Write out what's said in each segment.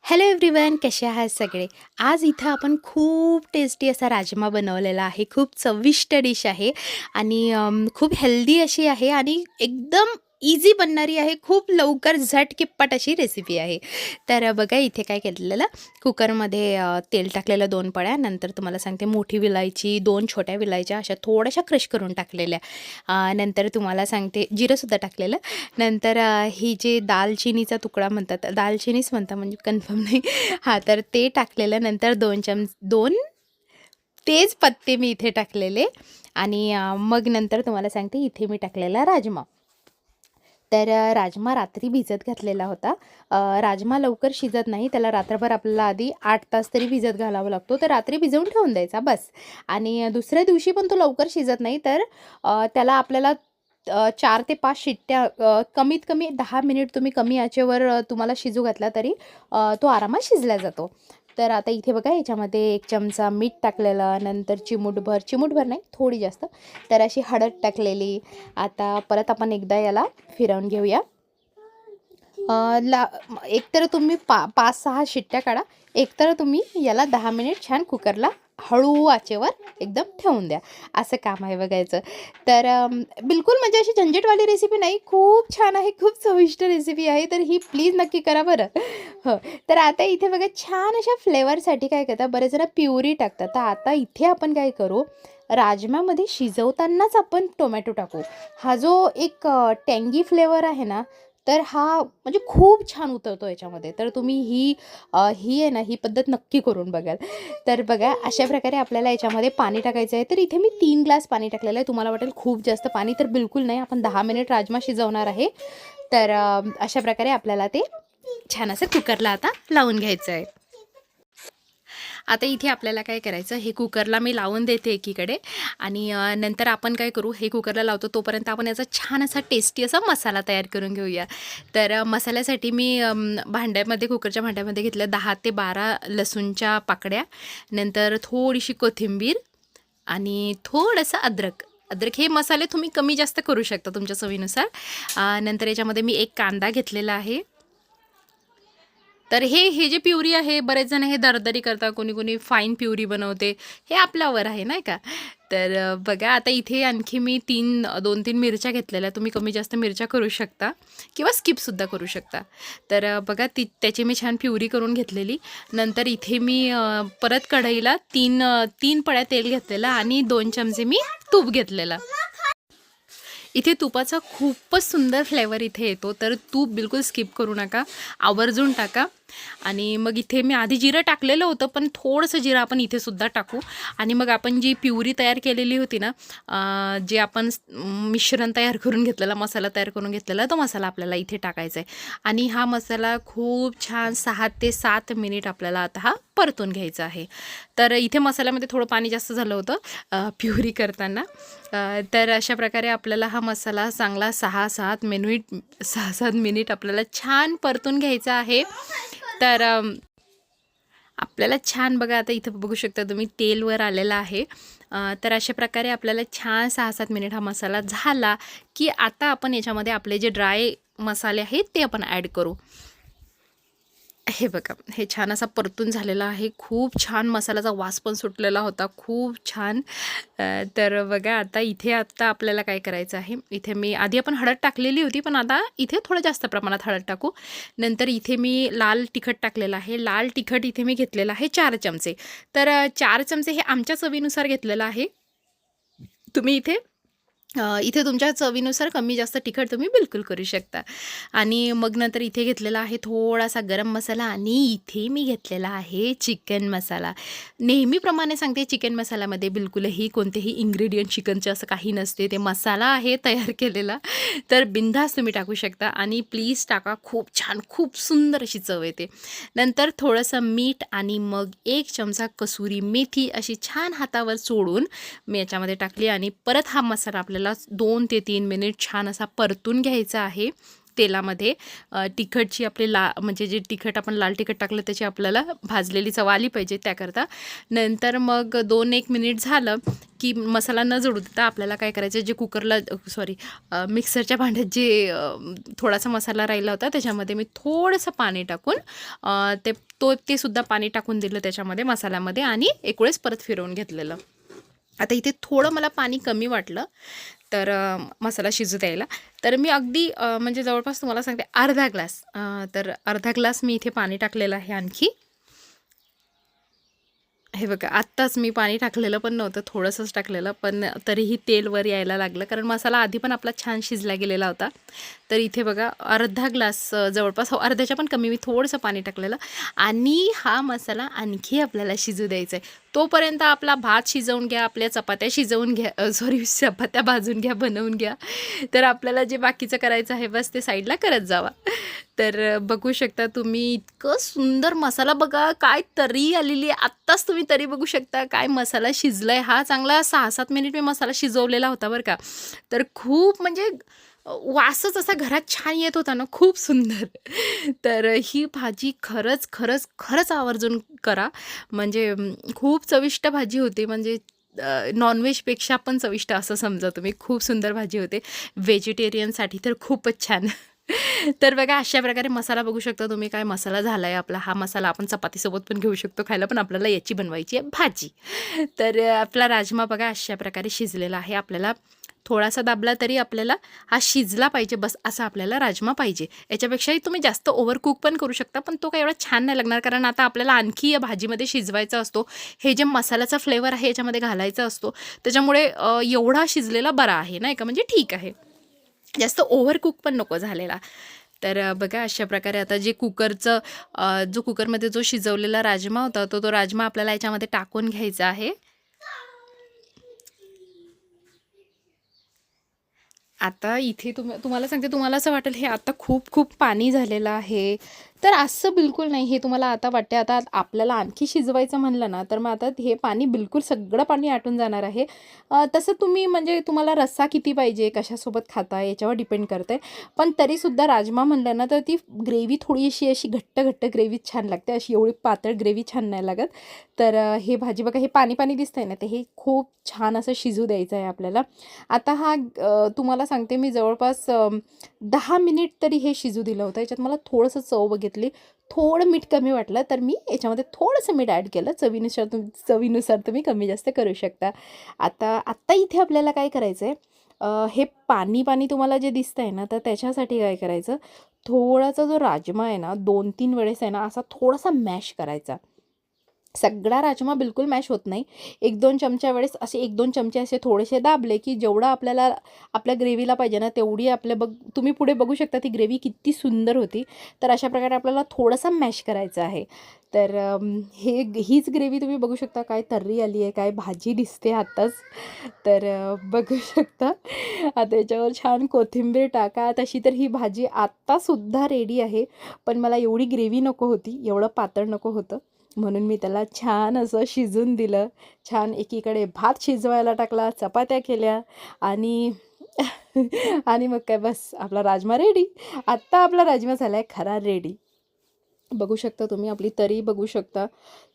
Hello everyone, कसे आहात सगळे? आज इथं आपण खूप टेस्टी असा राजमा बनवलेला आहे. खूप चविष्ट डिश आहे आणि खूप हेल्दी अशी आहे आणि एकदम इझी बनणारी आहे. खूप लवकर झटकिप्पट अशी रेसिपी आहे. तर बघा इथे काय केलेलं, कुकरमध्ये तेल टाकलेलं 2 पळ्या. नंतर तुम्हाला सांगते मोठी विलायची, 2 छोट्या विलायच्या अशा थोड्याशा क्रश करून टाकलेल्या. नंतर तुम्हाला सांगते जिरंसुद्धा टाकलेलं. नंतर ही जे दालचिनीचा तुकडा म्हणतात, दालचिनीच म्हणतात म्हणजे कन्फर्म नाही. हां, तर ते टाकलेलं. नंतर 2 तेजपत्ते मी इथे टाकलेले आणि मग नंतर तुम्हाला सांगते इथे मी टाकलेला राजमा. तर राजमा रात्री भिजत घातलेला होता. राजमा लवकर शिजत नाही, त्याला रात्रभर आपल्याला आधी 8 तास तरी भिजत घालावा लागतो. तर रात्री भिजवून ठेवून द्यायचा बस. आणि दुसऱ्या दिवशी पण तो लवकर शिजत नाही, तर त्याला आपल्याला 4 ते 5 शिट्ट्या, कमीत कमी 10 मिनिट तुम्ही कमी आचेवर तुम्हाला शिजू घातला तरी तो आरामात शिजला जातो. तर आता इथे बघा याच्यामध्ये 1 चमचा मीठ टाकलेलं, नंतर चिमूटभर नाही, थोडी जास्त. तर अशी हळद टाकलेली. आता परत आपण एकदा याला फिरवून घेऊया. एकतर तुम्ही 5-6 शिट्ट्या काढा, एकतर तुम्ही याला 10 मिनिट छान कुकरला हळू आचेवर एकदम ठेवून द्या. असं काम आहे बघायचं. तर बिलकुल म्हणजे अशी झंझटवाली रेसिपी नाही, खूप छान आहे, खूप चविष्ट रेसिपी आहे. तर ही प्लीज नक्की करा बरं. हो, तर आता इथे बघा छान अशा फ्लेवरसाठी काय करतात, बरेच जण प्युरी टाकतात. तर आता इथे आपण काय करू, राजम्यामध्ये शिजवतानाच आपण टोमॅटो टाकू. हा जो एक टँगी फ्लेवर आहे ना, तर हा म्हणजे खूप छान उतरतो याच्यामध्ये. तर तुम्ही ही आहे ना, ही पद्धत नक्की करून बघाल. तर बघा अशा प्रकारे आपल्याला याच्यामध्ये पाणी टाकायचं आहे. तर इथे मी 3 ग्लास पाणी टाकलेलं आहे. तुम्हाला वाटेल खूप जास्त पाणी, तर बिलकुल नाही. आपण 10 मिनिट राजमा शिजवणार आहे. तर अशा प्रकारे आपल्याला ते छान असं कुकरला आता लावून घ्यायचं आहे. आता इथे आपल्याला काय करायचं, हे कुकरला मी लावून देते एकीकडे आणि नंतर आपण काय करू, हे कुकरला लावतो तोपर्यंत आपण याचा छान असा टेस्टी असा मसाला तयार करून घेऊया. तर मसाल्यासाठी मी कुकरच्या भांड्यामध्ये घेतलं 10 ते 12 लसूणच्या पाकड्या, नंतर थोडीशी कोथिंबीर आणि थोडंसं अद्रक. हे मसाले तुम्ही कमी जास्त करू शकता तुमच्या चवीनुसार. नंतर याच्यामध्ये मी 1 कांदा घेतलेला आहे. तर हे जे प्युरी आहे, बरेच जण हे दरदरी करतात, कोणी फाईन प्युरी बनवते. हे आपल्यावर आहे नाही का. तर बघा आता इथे आणखी मी 2-3 मिरच्या घेतलेल्या. तुम्ही कमी जास्त मिरच्या करू शकता किंवा स्किपसुद्धा करू शकता. तर बघा त्याची मी छान प्युरी करून घेतलेली. नंतर इथे मी परत कढईला 3 पळ्या तेल घेतलेलं आणि 2 चमचे मी तूप घेतलेलं. इथे तुपाचा खूपच सुंदर फ्लेवर इथे येतो, तर तूप बिलकुल स्किप करू नका, आवर्जून टाका. आणि मग इथे मी आधी जिरं टाकलेलं होतं, पण थोडंसं जिरं आपण इथे सुद्धा टाकू. आणि मग आपण जी प्युरी तयार केलेली होती ना, जे आपण मिश्रण तयार करून घेतलेला, मसाला तयार करून घेतलेला, तो मसाला आपल्याला इथे टाकायचा आहे. आणि हा मसाला खूप छान 6 ते 7 मिनिट आपल्याला आता हा परतून घ्यायचा आहे. तर इथे मसाल्यामध्ये थोडं पाणी जास्त झालं होतं प्युरी करताना. तर अशा प्रकारे आपल्याला हा मसाला चांगला 6-7 मिनिट आपल्याला छान परतून घ्यायचा आहे. तर आपल्याला छान बघा आता इथं बघू शकता तुम्ही तेल वर आलेलं आहे. तर अशा प्रकारे आपल्याला छान 6-7 मिनिट हा मसाला झाला, की आता आपण याच्यामध्ये आपले जे ड्राय मसाले आहेत ते आपण ॲड करू. हे बघा, हे छान असा परतून झालेला आहे. खूप छान मसाल्याचा वास पण सुटलेला होता, खूप छान. तर बघा आता आपल्याला काय करायचं आहे, इथे मी आधी आपण हळद टाकलेली होती, पण आता इथे थोडं जास्त प्रमाणात हळद टाकू. नंतर इथे मी लाल तिखट टाकलेलं आहे. लाल तिखट इथे मी घेतलेलं आहे 4 चमचे. तर 4 चमचे हे आमच्या चवीनुसार घेतलेलं आहे. तुम्ही इथे तुमच्या चवीनुसार कमी जास्त तिखट तुम्ही बिलकुल करू शकता. आणि मग नंतर इथे घेतलेला आहे थोडासा गरम मसाला आणि इथे मी घेतलेला आहे चिकन मसाला. नेहमीप्रमाणे सांगते, चिकन मसाल्यामध्ये बिलकुलही कोणतेही इन्ग्रेडियंट चिकनचे असं काही नसते. ते मसाला आहे तयार केलेला. तर बिनधास्त तुम्ही टाकू शकता आणि प्लीज टाका. खूप छान, खूप सुंदर अशी चव येते. नंतर थोडंसं मीठ आणि मग 1 चमचा कसुरी मेथी अशी छान हातावर चोळून मी याच्यामध्ये टाकली आणि परत हा मसाला आपल्याला 2 ते 3 मिनिट छान असा परतून घ्यायचा आहे. तेलामध्ये तिखटची आपली म्हणजे जे तिखट आपण लाल तिखट टाकलं त्याची आपल्याला भाजलेली चव आली पाहिजे त्याकरता. नंतर मग 2-1 मिनिट झालं की मसाला न जळू देता आपल्याला काय करायचं, जे कुकरला मिक्सरच्या भांड्यात जे थोडासा मसाला राहिला होता त्याच्यामध्ये मी थोडंसं पाणी टाकून ते सुद्धा पाणी टाकून दिलं त्याच्यामध्ये मसाल्यामध्ये आणि एक वेळेस परत फिरवून घेतलेलं. आता इथे थोडं मला पाणी कमी वाटलं तर मसाला शिजू द्यायला, तर मी अगदी म्हणजे जवळपास तुम्हाला सांगते अर्धा ग्लास, तर अर्धा ग्लास मी इथे पाणी टाकलेलं आहे आणखी. हे बघा, आत्ताच मी पाणी टाकलेलं पण नव्हतं, थोडंसंच टाकलेलं, पण तरीही तेल वर यायला लागलं कारण मसाला आधी पण आपला छान शिजला गेलेला होता. तर इथे बघा अर्धा ग्लास जवळपास अर्ध्याच्या पण कमी मी थोडंसं पाणी टाकलेलं आणि हा मसाला आणखी आपल्याला शिजू द्यायचा आहे. तोपर्यंत आपला भात शिजवून घ्या, आपल्या चपात्या शिजवून घ्या, चपात्या भाजून घ्या, बनवून घ्या. तर आपल्याला जे बाकीचं करायचं आहे बस ते साईडला करत जावा. तर बघू शकता तुम्ही, इतकं सुंदर मसाला बघा, काय तरी आलेली आहे. आत्ताच तुम्ही तरी बघू शकता काय मसाला शिजला आहे. हा चांगला 6-7 मिनिट मी मसाला शिजवलेला होता बरं का. तर खूप म्हणजे वासच असा घरात छान येत होता ना, खूप सुंदर. तर ही भाजी खरंच, खरंच, खरंच आवर्जून करा. म्हणजे खूप चविष्ट भाजी होती. म्हणजे नॉनव्हेजपेक्षा पण चविष्ट असं समजा तुम्ही. खूप सुंदर भाजी होते. व्हेजिटेरियनसाठी तर खूपच छान. तर बघा अशा प्रकारे मसाला बघू शकता तुम्ही, काय मसाला झाला आहे आपला. हा मसाला आपण चपातीसोबत पण घेऊ शकतो खायला, पण आपल्याला याची बनवायची आहे भाजी. तर आपला राजमा बघा अशा प्रकारे शिजलेला आहे. आपल्याला थोडासा दाबला तरी आपल्याला हा शिजला पाहिजे, बस असा आपल्याला राजमा पाहिजे. याच्यापेक्षाही तुम्ही जास्त ओव्हर कुक पण करू शकता, पण तो काही एवढा छान नाही लागणार कारण आता आपल्याला आणखी या भाजीमध्ये शिजवायचा असतो. हे जे मसाल्याचा फ्लेवर आहे याच्यामध्ये घालायचा असतो, त्याच्यामुळे एवढा शिजलेला बरा आहे नाही का, म्हणजे ठीक आहे, जास्त ओव्हर कुक पण नको झालेला. तर बघा अशा प्रकारे आता जे जो कुकरमध्ये जो शिजवलेला राजमा होता तो राजमा आपल्याला याच्यामध्ये टाकून घ्यायचा आहे. आता इथे तुम्हाला सांगते, तुम्हाला असं वाटेल हे आता खूप खूप पाणी झालेलं आहे, तर असं बिलकुल नाही. हे तुम्हाला आता वाटते आता आपल्याला आणखी शिजवायचं म्हणलं ना, तर मग आता हे पाणी बिलकुल सगळं पाणी आटून जाणार आहे. तसं तुम्ही म्हणजे तुम्हाला रस्सा किती पाहिजे, कशासोबत खाता याच्यावर डिपेंड करते. पण तरीसुद्धा राजमा म्हणलं ना, तर ती ग्रेव्ही थोडीशी अशी घट्ट घट्ट ग्रेव्ही छान लागते, अशी एवढी पातळ ग्रेव्ही छान नाही लागत. तर हे भाजी बघा, हे पाणी पाणी दिसतंय ना, ते हे खूप छान असं शिजू द्यायचं आहे आपल्याला. आता हा तुम्हाला सांगते मी जवळपास 10 मिनिट तरी हे शिजू दिलं होतं. याच्यात मला थोडंसं चव बघितली, थोडं मीठ कमी वाटलं तर मी याच्यामध्ये थोडंसं मीठ ॲड केलं. चवीनुसार तुम्ही कमी जास्त करू शकता. आत्ता इथे आपल्याला काय करायचं आहे, हे पाणी पाणी तुम्हाला जे दिसतंय ना, तर त्याच्यासाठी काय करायचं, थोडासा जो राजमा आहे ना 2-3 वेळेस आहे ना असा थोडासा मॅश करायचा. सगळा राजमा बिलकुल मॅश होत नाही. 1-2 चमच्या वेळेस असे 1-2 चमचे असे थोडेसे दाबले, की जेवढं आपल्याला आपल्या ग्रेव्हीला पाहिजे ना, तेवढी तुम्ही पुढे बघू शकता ती ग्रेव्ही किती सुंदर होती. तर अशा प्रकारे आपल्याला थोडासा मॅश करायचं आहे. तर हीच ग्रेव्ही तुम्ही बघू शकता काय तर्री आली आहे, काय भाजी दिसते आत्ताच. तर बघू शकता. आता याच्यावर छान कोथिंबीर टाका. तशी तर ही भाजी आत्तासुद्धा रेडी आहे. पण मला एवढी ग्रेव्ही नको होती, एवढं पातळ नको होतं. म्हणून मी त्याला छान असं शिजून दिलं. छान एकीकडे भात शिजवायला टाकला, चपात्या केल्या आणि आणि मग काय बस आपला राजमा रेडी. आत्ता आपला राजमा झाला आहे खरा रेडी. बघू शकता तुम्ही, आपली तरी बघू शकता.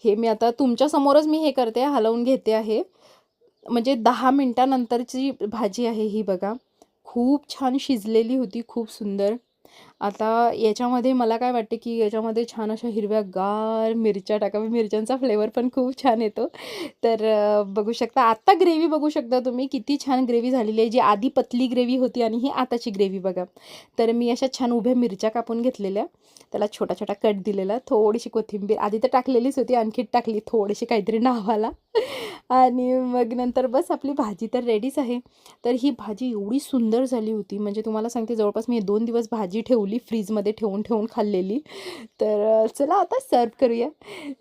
हे मी आता तुमच्यासमोरच मी हे करते, हलवून घेते आहे. म्हणजे 10 मिनिटानंतरची भाजी आहे ही बघा. खूप छान शिजलेली होती, खूप सुंदर. आता याच्यामध्ये मला काय वाटते, की याच्यामध्ये छान अशा हिरव्यागार मिरच्या टाकाव्या. मिरच्यांचा फ्लेवर पण खूप छान येतो. तर बघू शकता आत्ता ग्रेव्ही बघू शकता तुम्ही किती छान ग्रेव्ही झालेली आहे. जी आधी पतली ग्रेव्ही होती आणि ही आताची ग्रेव्ही बघा. तर मी अशा छान उभ्या मिरच्या कापून घेतलेल्या, त्याला छोटा-छोटा कट दिलेला, थोडीशी कोथिंबीर आधी तर टाकलेलीच होती, आणखी टाकली थोडीशी काहीतरी नावाला आणि मग नंतर बस आपली भाजी तर रेडीच आहे. तर ही भाजी एवढी सुंदर झाली होती, म्हणजे तुम्हाला सांगते जवळपास मी 2 दिवस भाजी ठेवली फ्रीजमध्ये ठेवून खाल्लेली. तर चला आता सर्व्ह करूया.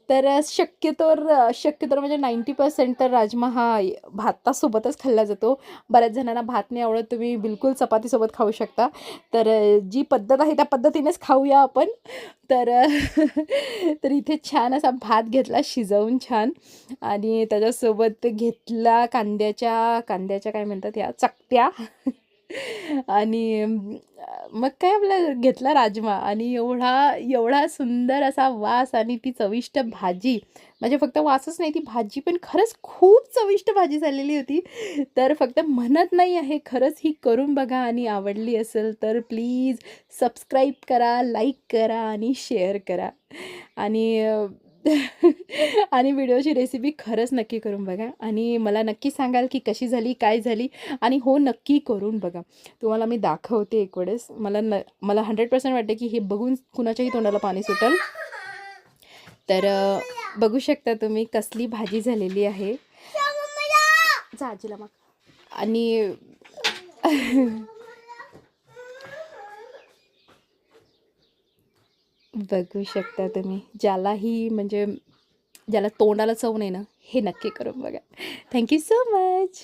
तर शक्यतोवर म्हणजे 90% तर राजमा हा भातासोबतच खाल्ला जातो. बऱ्याच जणांना भात नाही आवडत, तुम्ही बिलकुल चपातीसोबत खाऊ शकता. तर जी पद्धत आहे त्या पद्धतीनेच खाऊया आपण. तर तर इथे छान असा भात घेतला शिजवून छान आणि त्याच्यासोबत घेतला कांद्याच्या काय म्हणतात या चकत्या आणि मग काय आपला घेतला राजमा आणि एवढा एवढा सुंदर असा वास आणि ती चविष्ट भाजी, म्हणजे फक्त वासच नाही, ती भाजी पण खरंच खूप चविष्ट भाजी झालेली होती. तर फक्त म्हणत नाही आहे, खरंच ही करून बघा आणि आवडली असेल तर प्लीज सबस्क्राईब करा, लाईक करा आणि शेअर करा. आणि आणि व्हिडिओची रेसिपी खरंच नक्की करून बघा आणि मला नक्की सांगाल की कशी झाली, काय झाली. आणि हो, नक्की करून बघा. तुम्हाला मी दाखवते एक वेळेस. मला 100% वाटते की हे बघून कुणाच्याही तोंडाला पाणी सुटेल. तर बघू शकता तुम्ही कसली भाजी झालेली आहे. जा आजीला माग. आणि बघू शकता तुम्ही, ज्यालाही म्हणजे ज्याला तोंडाला चव नाही ना, हे नक्की करून बघा. Thank you so much.